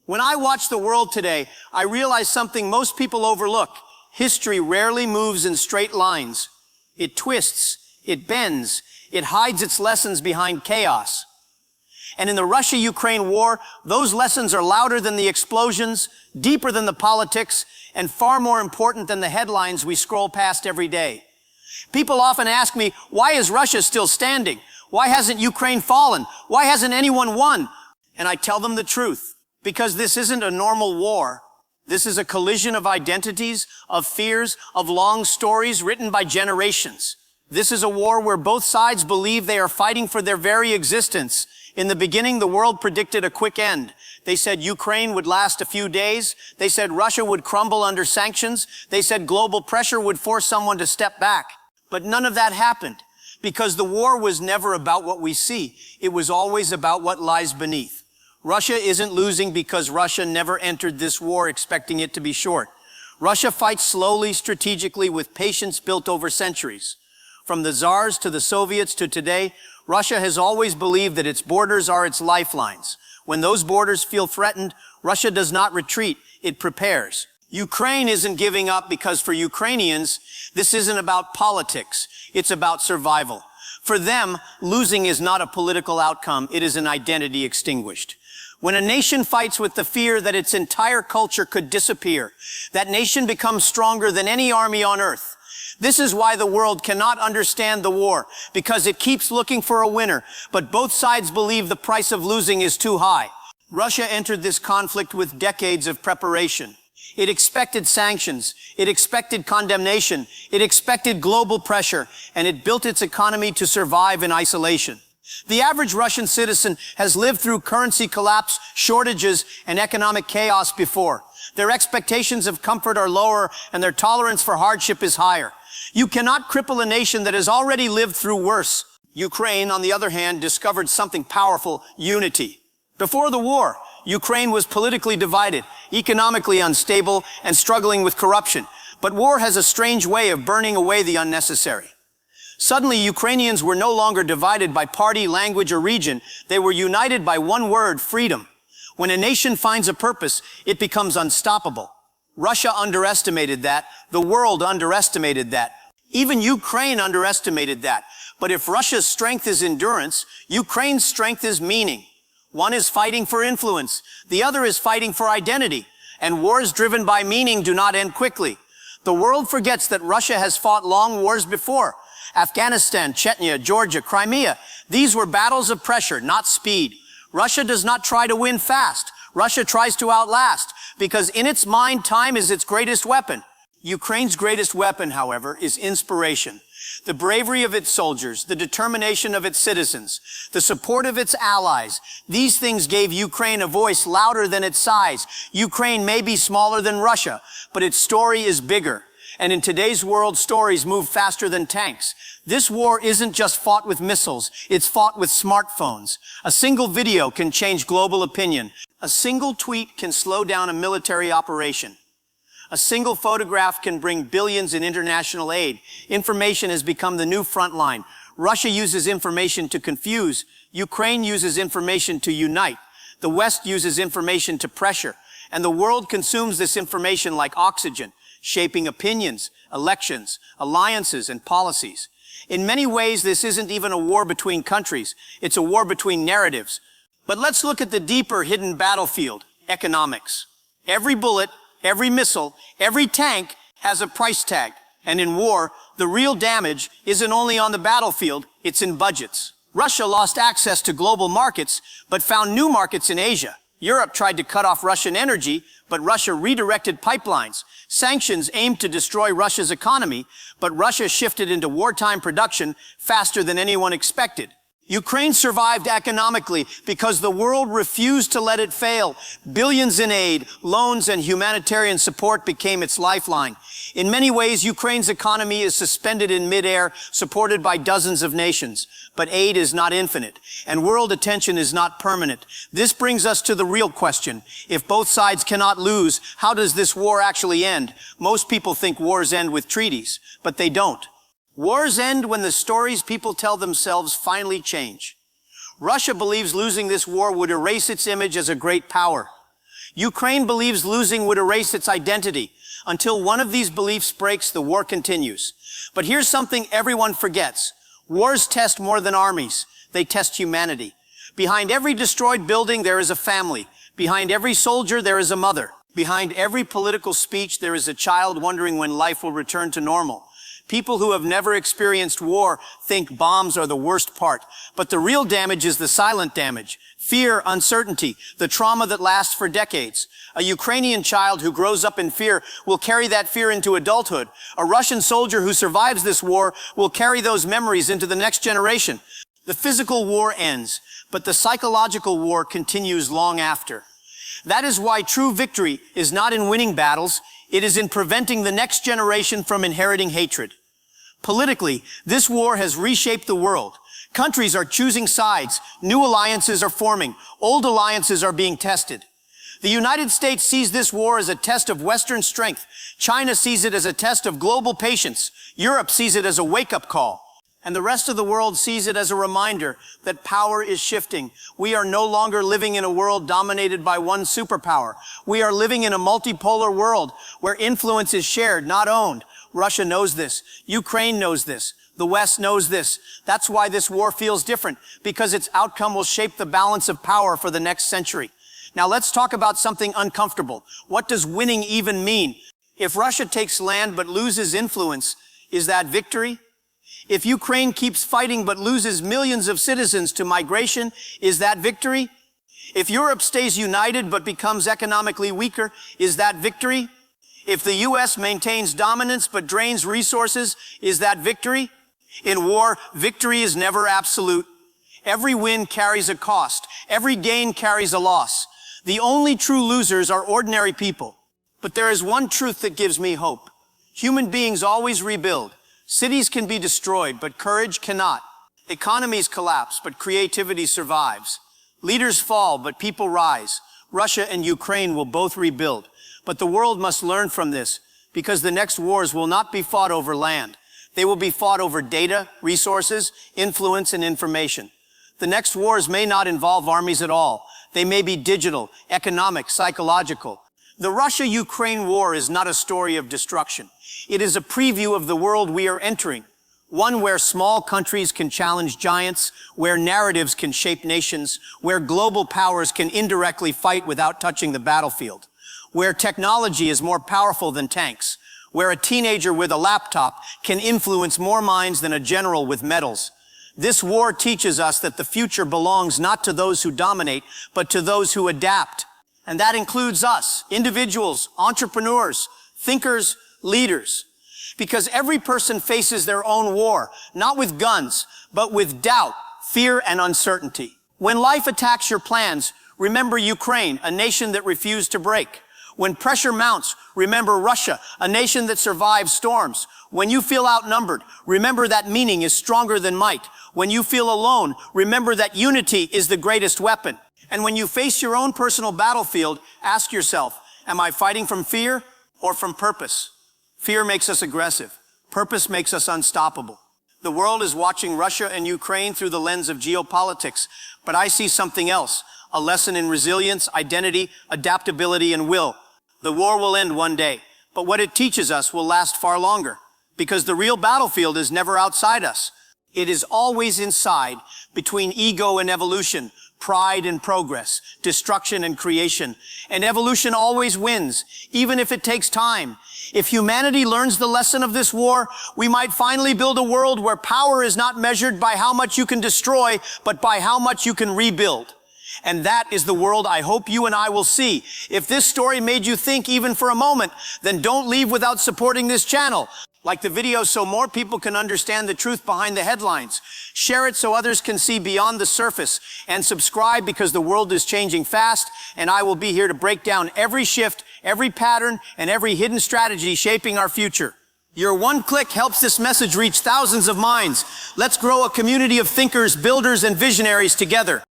When I watch the world today, I realize something most people overlook. History rarely moves in straight lines. It twists, it bends, it hides its lessons behind chaos. And in the Russia-Ukraine war, those lessons are louder than the explosions, deeper than the politics, and far more important than the headlines we scroll past every day. People often ask me, why is Russia still standing? Why hasn't Ukraine fallen? Why hasn't anyone won? And I tell them the truth. Because this isn't a normal war. This is a collision of identities, of fears, of long stories written by generations. This is a war where both sides believe they are fighting for their very existence. In the beginning, the world predicted a quick end. They said Ukraine would last a few days. They said Russia would crumble under sanctions. They said global pressure would force someone to step back. But none of that happened, because the war was never about what we see. It was always about what lies beneath. Russia isn't losing because Russia never entered this war expecting it to be short. Russia fights slowly, strategically, with patience built over centuries. From the Tsars to the Soviets to today, Russia has always believed that its borders are its lifelines. When those borders feel threatened, Russia does not retreat, it prepares. Ukraine isn't giving up because for Ukrainians, this isn't about politics, it's about survival. For them, losing is not a political outcome, it is an identity extinguished. When a nation fights with the fear that its entire culture could disappear, that nation becomes stronger than any army on earth. This is why the world cannot understand the war, because it keeps looking for a winner, but both sides believe the price of losing is too high. Russia entered this conflict with decades of preparation. It expected sanctions, it expected condemnation, it expected global pressure, and it built its economy to survive in isolation. The average Russian citizen has lived through currency collapse, shortages, and economic chaos before. Their expectations of comfort are lower, and their tolerance for hardship is higher. You cannot cripple a nation that has already lived through worse. Ukraine, on the other hand, discovered something powerful: unity. Before the war, Ukraine was politically divided, economically unstable, and struggling with corruption. But war has a strange way of burning away the unnecessary. Suddenly, Ukrainians were no longer divided by party, language, or region. They were united by one word: freedom. When a nation finds a purpose, it becomes unstoppable. Russia underestimated that. The world underestimated that. Even Ukraine underestimated that. But if Russia's strength is endurance, Ukraine's strength is meaning. One is fighting for influence. The other is fighting for identity. And wars driven by meaning do not end quickly. The world forgets that Russia has fought long wars before. Afghanistan, Chechnya, Georgia, Crimea. These were battles of pressure, not speed. Russia does not try to win fast. Russia tries to outlast, because in its mind, time is its greatest weapon. Ukraine's greatest weapon, however, is inspiration. The bravery of its soldiers, the determination of its citizens, the support of its allies. These things gave Ukraine a voice louder than its size. Ukraine may be smaller than Russia, but its story is bigger. And in today's world, stories move faster than tanks. This war isn't just fought with missiles, it's fought with smartphones. A single video can change global opinion. A single tweet can slow down a military operation. A single photograph can bring billions in international aid. Information has become the new front line. Russia uses information to confuse. Ukraine uses information to unite. The West uses information to pressure. And the world consumes this information like oxygen, shaping opinions, elections, alliances, and policies. In many ways, this isn't even a war between countries. It's a war between narratives. But let's look at the deeper hidden battlefield: economics. Every bullet, every missile, every tank has a price tag. And in war, the real damage isn't only on the battlefield, it's in budgets. Russia lost access to global markets, but found new markets in Asia. Europe tried to cut off Russian energy, but Russia redirected pipelines. Sanctions aimed to destroy Russia's economy, but Russia shifted into wartime production faster than anyone expected. Ukraine survived economically because the world refused to let it fail. Billions in aid, loans, and humanitarian support became its lifeline. In many ways, Ukraine's economy is suspended in midair, supported by dozens of nations. But aid is not infinite, and world attention is not permanent. This brings us to the real question. If both sides cannot lose, how does this war actually end? Most people think wars end with treaties, but they don't. Wars end when the stories people tell themselves finally change. Russia believes losing this war would erase its image as a great power. Ukraine believes losing would erase its identity. Until one of these beliefs breaks, the war continues. But here's something everyone forgets. Wars test more than armies. They test humanity. Behind every destroyed building, there is a family. Behind every soldier, there is a mother. Behind every political speech, there is a child wondering when life will return to normal. People who have never experienced war think bombs are the worst part. But the real damage is the silent damage. Fear, uncertainty, the trauma that lasts for decades. A Ukrainian child who grows up in fear will carry that fear into adulthood. A Russian soldier who survives this war will carry those memories into the next generation. The physical war ends, but the psychological war continues long after. That is why true victory is not in winning battles, it is in preventing the next generation from inheriting hatred. Politically, this war has reshaped the world. Countries are choosing sides, new alliances are forming, old alliances are being tested. The United States sees this war as a test of Western strength. China sees it as a test of global patience. Europe sees it as a wake-up call. And the rest of the world sees it as a reminder that power is shifting. We are no longer living in a world dominated by one superpower. We are living in a multipolar world where influence is shared, not owned. Russia knows this. Ukraine knows this. The West knows this. That's why this war feels different, because its outcome will shape the balance of power for the next century. Now let's talk about something uncomfortable. What does winning even mean? If Russia takes land but loses influence, is that victory? If Ukraine keeps fighting but loses millions of citizens to migration, is that victory? If Europe stays united but becomes economically weaker, is that victory? If the US maintains dominance but drains resources, is that victory? In war, victory is never absolute. Every win carries a cost. Every gain carries a loss. The only true losers are ordinary people. But there is one truth that gives me hope. Human beings always rebuild. Cities can be destroyed, but courage cannot. Economies collapse, but creativity survives. Leaders fall, but people rise. Russia and Ukraine will both rebuild. But the world must learn from this, because the next wars will not be fought over land. They will be fought over data, resources, influence, and information. The next wars may not involve armies at all. They may be digital, economic, psychological. The Russia-Ukraine war is not a story of destruction. It is a preview of the world we are entering. One where small countries can challenge giants, where narratives can shape nations, where global powers can indirectly fight without touching the battlefield, where technology is more powerful than tanks, where a teenager with a laptop can influence more minds than a general with medals. This war teaches us that the future belongs not to those who dominate, but to those who adapt. And that includes us, individuals, entrepreneurs, thinkers, leaders. Because every person faces their own war, not with guns, but with doubt, fear, and uncertainty. When life attacks your plans, remember Ukraine, a nation that refused to break. When pressure mounts, remember Russia, a nation that survives storms. When you feel outnumbered, remember that meaning is stronger than might. When you feel alone, remember that unity is the greatest weapon. And when you face your own personal battlefield, ask yourself, am I fighting from fear or from purpose? Fear makes us aggressive. Purpose makes us unstoppable. The world is watching Russia and Ukraine through the lens of geopolitics, but I see something else, a lesson in resilience, identity, adaptability, and will. The war will end one day, but what it teaches us will last far longer, because the real battlefield is never outside us. It is always inside, between ego and evolution, pride and progress, destruction and creation. And evolution always wins, even if it takes time. If humanity learns the lesson of this war, we might finally build a world where power is not measured by how much you can destroy, but by how much you can rebuild. And that is the world I hope you and I will see. If this story made you think even for a moment, then don't leave without supporting this channel. Like the video so more people can understand the truth behind the headlines. Share it so others can see beyond the surface. And subscribe because the world is changing fast, and I will be here to break down every shift, every pattern, and every hidden strategy shaping our future. Your one click helps this message reach thousands of minds. Let's grow a community of thinkers, builders, and visionaries together.